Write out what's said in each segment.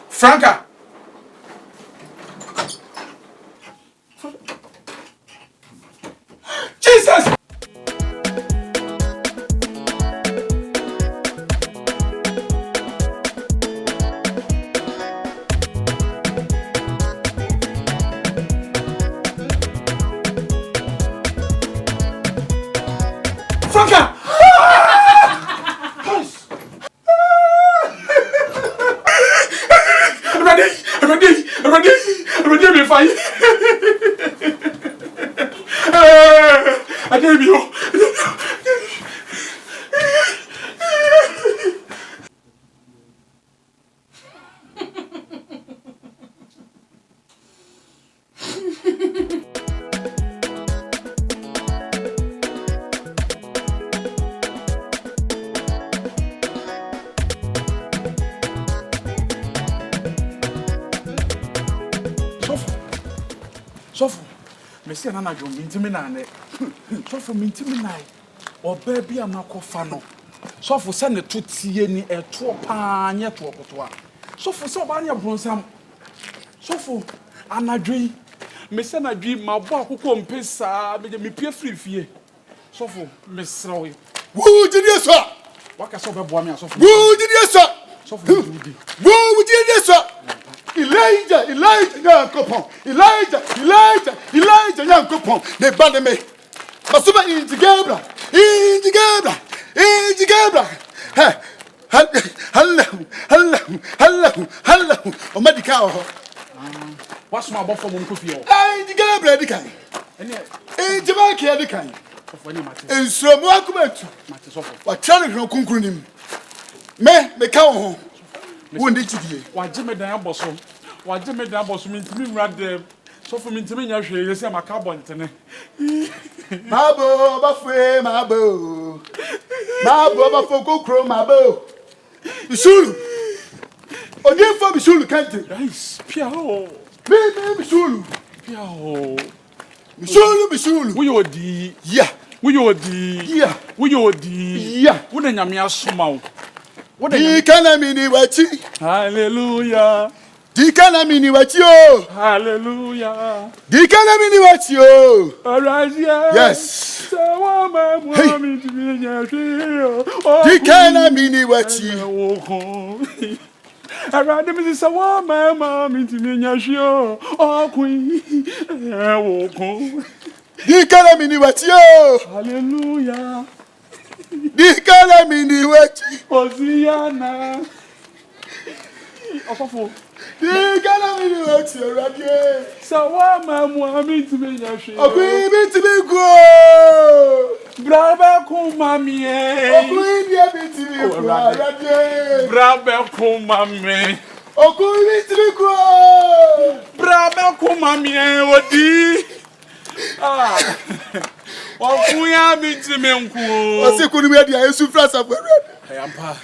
Franka. Jesus. Franka! Ready, me fine. I gave you. Sofu, Messi and Anna John, Mintimina, Sofu Mintimina, or baby, I'm not cofano. Sofu send the Tutsi a 2 pan yet to a potoa. Sofu so banya bronsam. Sofu, Anna Dream, Messi and I dream my boy who come pesa, me peer free. Sofu, Miss Roy. Who did you, sir? What I saw the boy, Sofu. Who did you, sir? Sofu, who did you, sir? Elijah, young coupon. Elijah, young coupon. They banned me. Masuma in the Gabra. Hello. O medical. What's my buffer moon coffee? I the Gabra, the kind. And Jamaica, the kind. And so, Markumet. What challenge no conclusion? Me count home. Who did you? Why Jimmy Damboso? Why Jimmy Damboso means me right there? So for me to me, you say my carbon today. Mabo, Mabo, Mabo, Chrome, Mabo. Bishulu. Oh, dear for Bishulu, can't you? Nice, Piao. Bishulu. Piao. Bishulu. We are the. Yeah. We are the. Yeah. We are the. Yeah. Wouldn't you mean small? What the canamini wachi? Hallelujah. The canamini wachi. Hallelujah. The canamini wachi. Arise, yes. The canamini wachi. Around the Mrs. Awama, mammy to me, Yashio. Oh, queen. The canamini wachi. Hallelujah. The calamity wachi. Oziana. Osofo. The calamity wachi already. Sawama muami to me yashi. Obi to me go. Braba kumami. Obi be to me go already. Braba kumami. Obi to me go. Braba kumami odi. Ah. Okuya binti menku. Ose kunu me dia Yesu frasa for. Ayampa.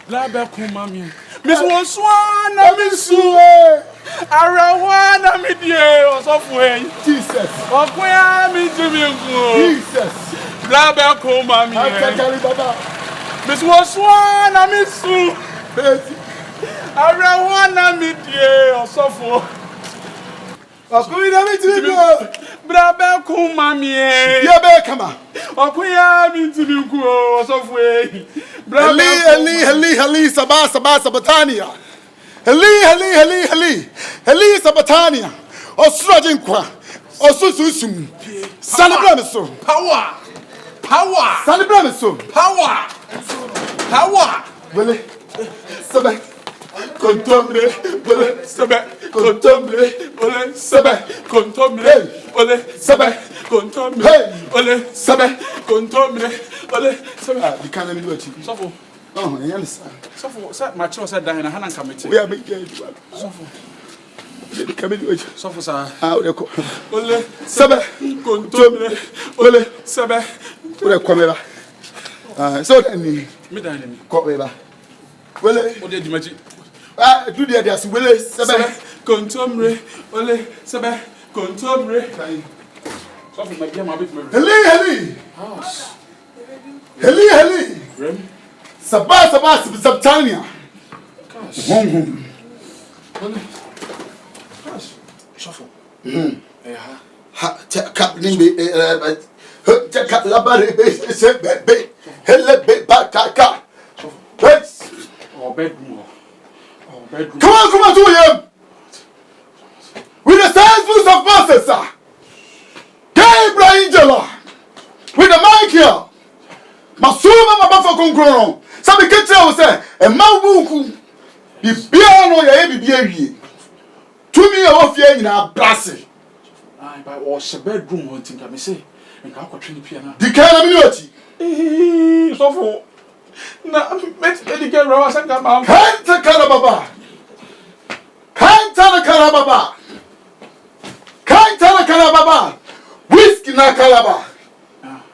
Labe kumami. Miss Wonswana misu. Arawana midie osofo e. Jesus. Okuya binti menku. Jesus. Labe kumami. Akakari baba. Miss Wonswana misu. Arawana midie osofo. Okuya binti menku. Brabe kumami. Yabe kama. Okuya binti menku osofo e. Heli, Sabatania. Heli, Sabatania. Osrajinkwa. Osususum. Sanibramiso. Power. Sanibramiso. Power. Wele. Sabe. Contombre. Wele. Sabe. Contombre. Ole. Sabe. Contombre. Ole. Sabe. Contombre. Ole. Sabe. Contombre. Ole. Sabe. The kind of watching. Sofo. Oh, yes. Sofo. Sir, my child said that in a hand and committee. We are making it. Sofo. Come in. Sofo, sir. Ole. Sabe. Contombre. Ole. Sabe. Ole. Come so then. Me dine. Come over. Wele. What did you imagine? Do the others. Wele. Sabe. Contombre. Ole. Sabe. Contombre. Sofo, my dear, my bit. Heli. House. Heli. Rem. Sabah, Sabtania. Home. Shuffle. Ha, cap nimbe, cap la barre, be, hele be, kaka. Or bedroom. Come on to him. With the sense of Moses, sir. Gabriel Angela. With the mic here. Masuma mabafa konkron. Sabe ketre wo se e mawuku. Bibia no ya bibia wie. Tumi e wo fie nyina brase. Ai ba o se bedroom ho tinka me say nka akotwe ni pia na. Di kan na me ni oti. So for na met the girl rawa sanga ba. Kanta kalababa. Kanta na kalababa. Kanta na kalababa. Whiskey na kalaba.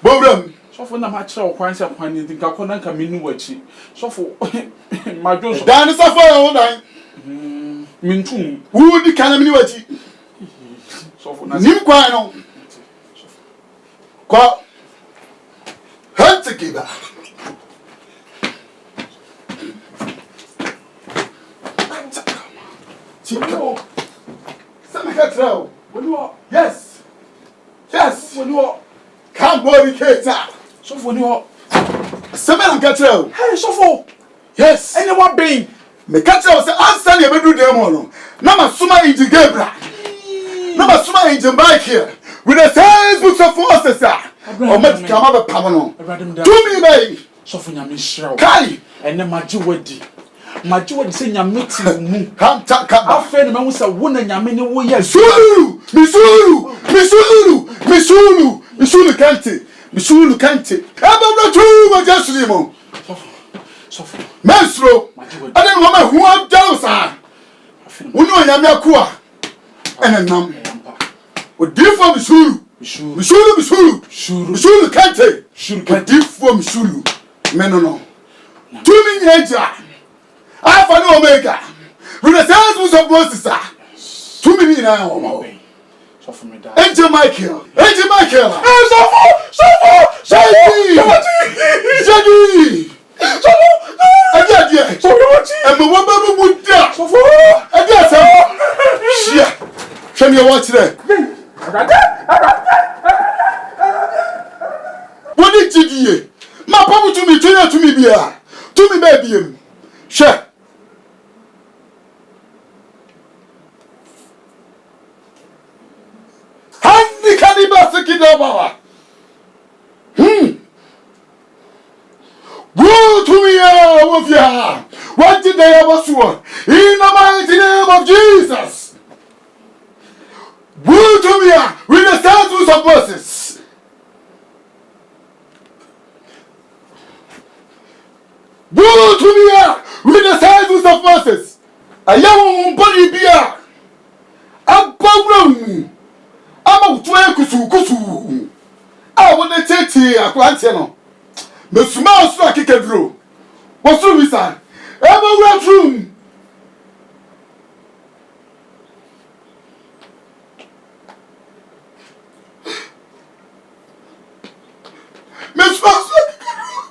Bobram. So for na ma kire o kwan se kwan ni tinka ko na nka menu wachi. So for ma jo so. Dan sa for ho dan. Mintum. Who di kan na me ni wachi. So for na. Nim kwan no. Ko. Hante kiba. Chico. Samakatrao. Yes. Yes. Can't worry, Kata. So for you. Samakatrao. Hey, so for. Yes. Anyone being. Me katrao say answer you bedu dem no. Na masuma inji Gebra. Na masuma inji bike here. With the same books of forces sir. O met come up pam no. Do me bay. So for nyame hrew. Kai. Ene magi wadi. Magi wadi say nyame ti mu. Come ta come. Afa ne mahu say wo na nyame ne wo ye. Misulu kante. Ababra tu ma jasuli mo. So Mesro. Ade no ma hu adalo sa. Wonu nyame akoa. Ene nam. Odifo misulu kante. Odifo misulu. Menono. Tumi nyeja. Alpha no Omega. With the sense of Moses. 2 million hours. So for me that. Angel Michael. Hey, show me watch there. What did you do? My papa to me, to me, baby. Share. Handy Cannibas Kidabawa. Woe to me, of ya. What did they ever swear? In the mighty name of Jesus. Woe to me, with the statues of Moses. Woe to me, with the statues of Moses. A young body beer. A problem. Ama utwe kusu. A wone tete akwante no. Mesuma osu akikedro. Wosu visa. Eba wura room. Mesuma osu akikedro.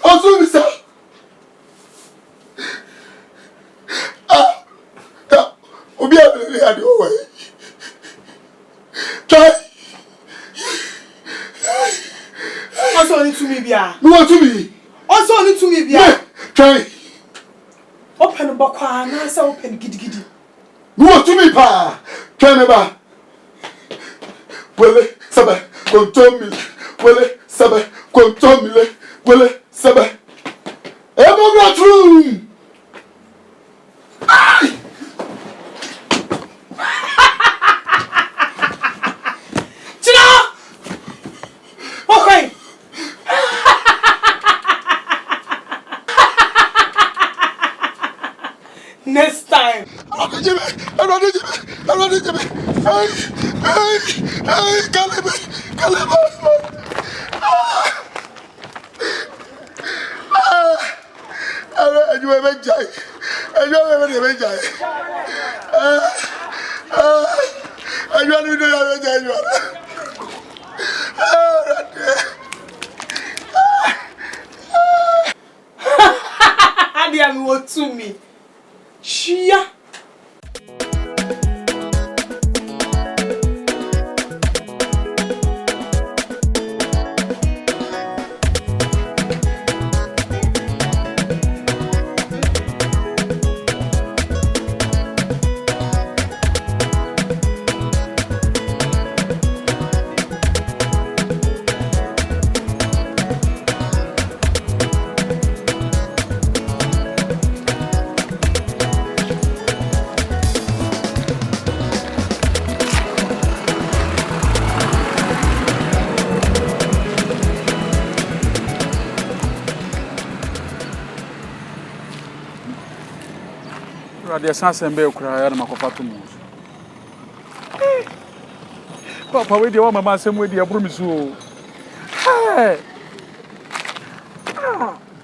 Osu visa. Obi abele ade owe. Try. Also need to me bia. What to me? Also need to me bia. Try. Open bokwa na say open gidigidi. What to me pa? Try me ba. Wele sabe kontomi. Wele sabe kontomi le. Wele sabe. Ebo gra room. Ai! Okay. Next time. ya me wo to me. Chia. The assassin be cry and Macopatum. Papa, with your mamma, same with your broom so. Hey,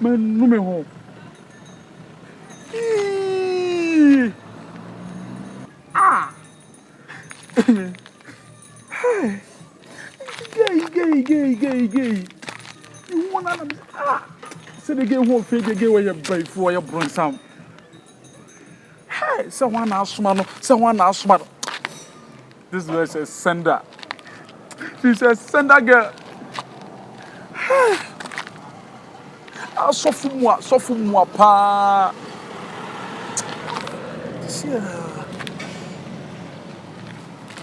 man, no me home. Gay. You want to say the game won't fade again where you buy for your bronze. Hey, someone else, man. This was a sender. She's a sender girl. Hey, I saw from moi, pa.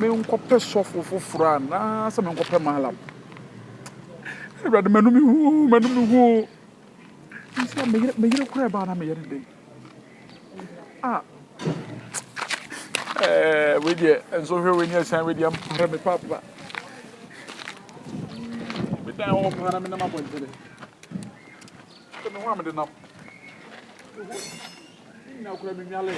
Me un copé sofo for Fran, some un copé malam. Rather, Manu, you see, me you cry about me yesterday. With you, and so here when you say with you, me papa. With that old man, I'm in the map today. Come on, I'm enough. Now, grab me, Yale.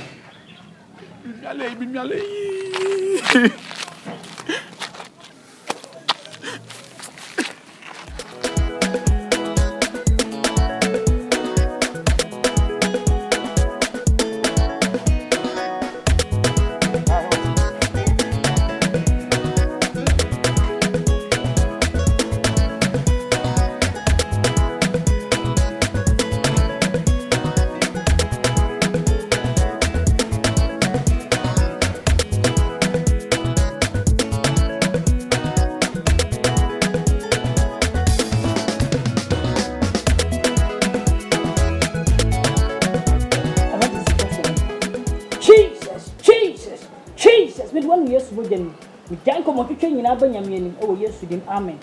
We can't come to train in Abanyam. Oh, yes, we didn't. Amen.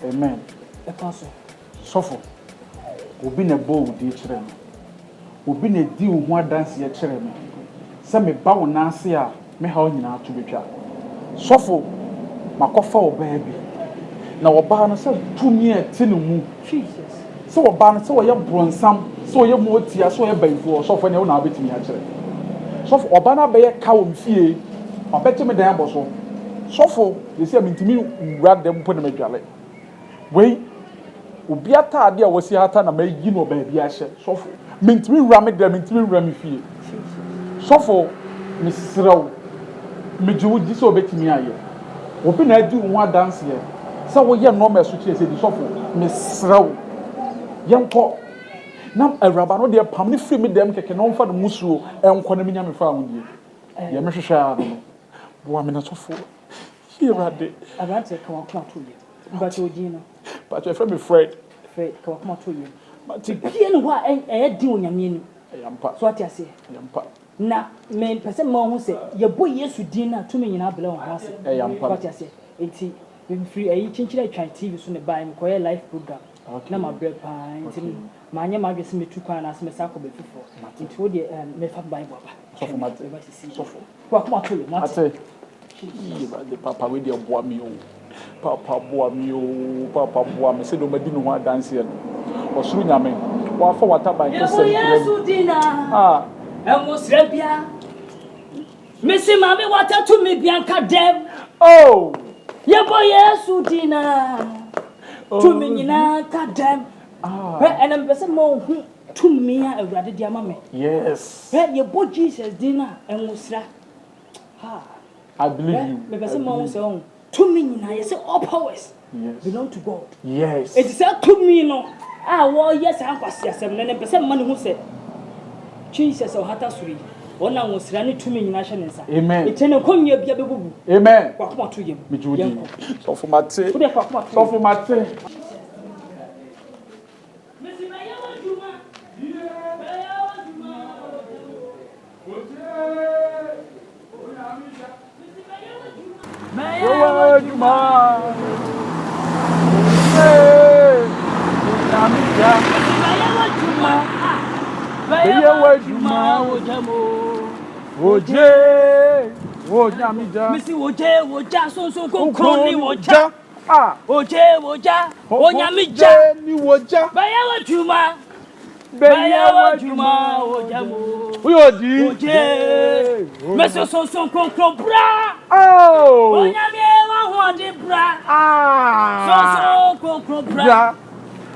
Amen. Apostle. Suffer. We've been a bow with each other. We've been a deal more dance yet, Cheremy. Some bow Nancy, me how you know to be chat. Suffer, my coffee, baby. Now, a barn said 2 years, 10 moon. Jesus. So a barn, so you bron some, so you more tears, so you bay for, so for now, bit me actually. So for Obana Bay a cow and fear, I bet you me damn boss. So for you see, I mean to me, grab them put them a jolly. Wait, Ubiata, dear was here, and I may you know, baby, I said. So for mean to me, ram it there, mean to me, ram fear. So for Mrs. Row, me do disobey me. Open I do one dance here. So we are no mess which is the sofa, Miss Row. Young cop. Now a rabano dear Pammy free me them can offer the musu and Conamian found you. Yamisha Shah, woman of four. Here I did. I want to come to you. But you but if I'm afraid, come to you. But you know what I do when you mean. I am part. So what I say. I am part. Now, men, person more who say, your boy, yes, you dinner 2 million below house. I am part. What I say. It's free. I change it. I try TV soon to buy a life program. Now my bread pine. My name is me 2 pounds as my sack before. It would be made up by Baba. So for my so for. What more to you? I say, the Papa with your boy me. Papa boy me. Papa boy me. Say, no, I didn't want to dance here. Or soon, I mean, what for what about yes, dinner? Ah, almost Rabia. Missy Mammy, what to me, Bianca Dem? Oh, your boy, yes, dinner. 2 million, goddamn. And I'm person more 2 million, rather, dear mammy. Yes. Your boy Jesus dinner and Musra. I believe you. The person more so 2 million, I say all powers belong to God. Yes. It is a 2 million. Ah, well, yes, I was yes, and then person money who said. Jesus o hata suri ona wo sira ne tumi nyina hye nensa amen etene konwa bia bebubu amen wakoma to yem mijudi so for mate wo de wakoma to so for mate Missy Woja, so concrony Woja. Ah, Woja, Onyamija, ni woja Bayawa Juma, Ojamo. we odi Messy so concro bra. oh Onyame wa de bra. ah So concro bra.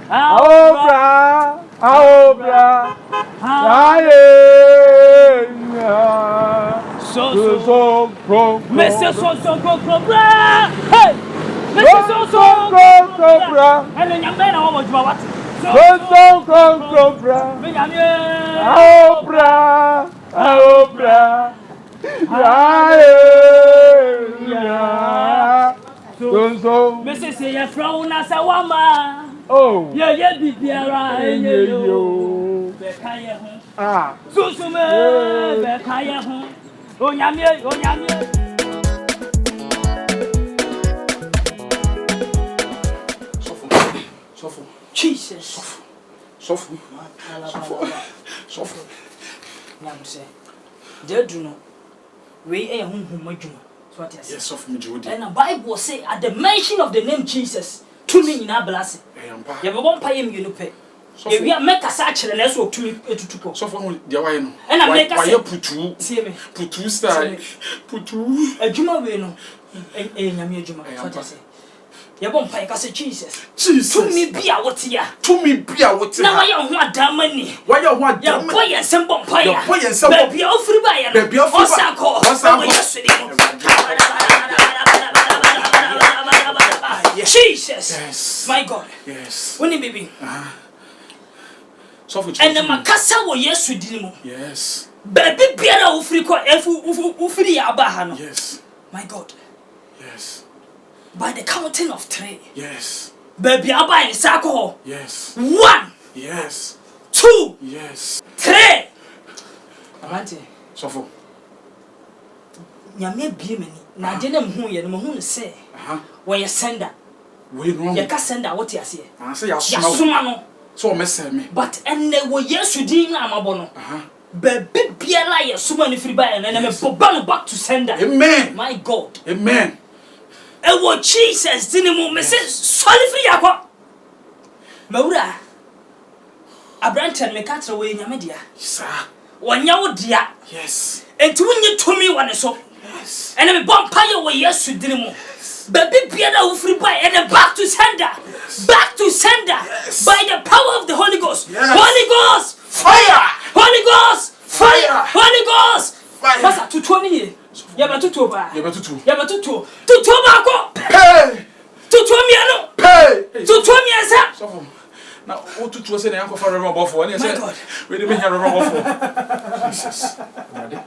Aobra, aobra, aye, so Messy so concro bra. Hey, Messy so bra, and then your man almost what? so bra, aobra, aobra, aye, so Mrs. Say, Frau Nasawama. oh, Yeah, Bibiara, yo, ah, Susume, Bekaya, Onyame. Sofo, Jesus. Sofo. Nyamse. Deduno. We a madjuma. So what yes. Yes, Sofo me Jodi. And the Bible say at the mention of the name Jesus, to me in our blessing. You have one pay him you pay. If we are make a such and let's walk to me to go. So for the way no. And I make why you putu. See me. Putu style. Putu. A juma we no. Nyame juma. What I say. You won't pay us Jesus. Jesus. To me be a what ya. To me be a what ya. Now I want that money. Why you want your boy and some bumpire. Your boy and some baby all free buyer. Baby all free buyer. Jesus. Yes. My God. Yes. When baby. So for and the makasa wo yesu dinimu. Yes. Baby biara wo free ko ufiri abaha no. Yes. My God. Yes. By the counting of 3. Yes. Baby abaha in circle. Yes. 1. Yes. 2. Yes. 3. Amante. So for Nyame bie mani. Na je na mhu ye no mhu se. Wo ye sender. We no. Ye ka sender what ya se. Say ya suma no. So mess me. But enne wo Yesu din na amabo no. Baby biara ye suma ni free buy na me boba no back to sender. Amen. My God. Amen. E wo Jesus din mu me se sorry free yakwa. Mawura. Abranten me ka tra wo nyame dia. Sir. Wonya wo dia. Yes. Enti wonye tomi wane so. Yes. Ene me bompa ye wo Yesu din mu. Baby biara wo free buy and back to sender. Yes. Back to sender. Yes. By the power of the Holy Ghost. Yes. Holy Ghost. Fire. Holy Ghost. Fire. Holy Ghost. Fire. Masa tutuo ni ye. Yaba tutuo ba. Yaba tutuo. Yaba tutuo. Tutuo ba ko. Hey. Tutuo miano. Hey. Tutuo miansa. So for now o tutuo say na yanko fa reverend bofo. Any say. God. We dey me hear reverend bofo. Jesus. Ready.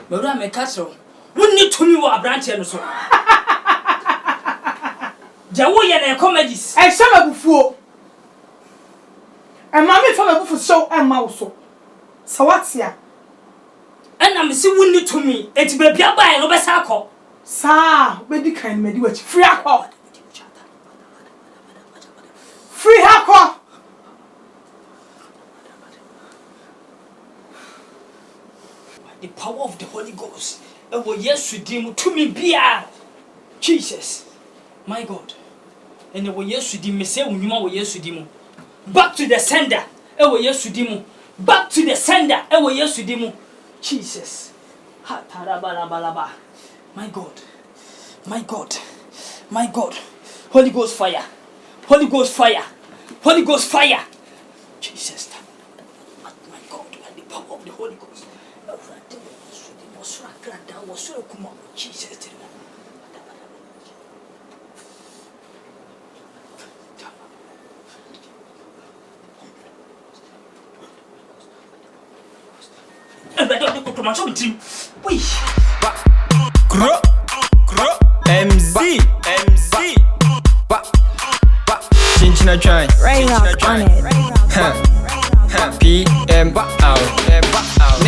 Mawura me katro. Wonni tumi wo abranche no so. Jawo ye na comedies. E shama bufuo. E ma me fa bufu so e ma wo so. Sawatia. Ena me si wonni tumi. Eti ba bia ba no be sa akọ. Sa, we di kan me di wachi. Free akọ. Free akọ. The power of the Holy Ghost. E wo Yesu dim tumi bia. Jesus. My God. And wo Yesu dim me say unwuma wo Yesu dim. Back to the sender. E wo Yesu dim. Back to the sender. E wo Yesu dim. Jesus. Ha tarabalabalaba. My God. My God. My God. Holy Ghost fire. Holy Ghost fire. Holy Ghost fire. Jesus. My God. By the power of the Holy Ghost. Jesus. better to my team. Wait. Gro, MZ. Chinchina try. Right on it. PM out.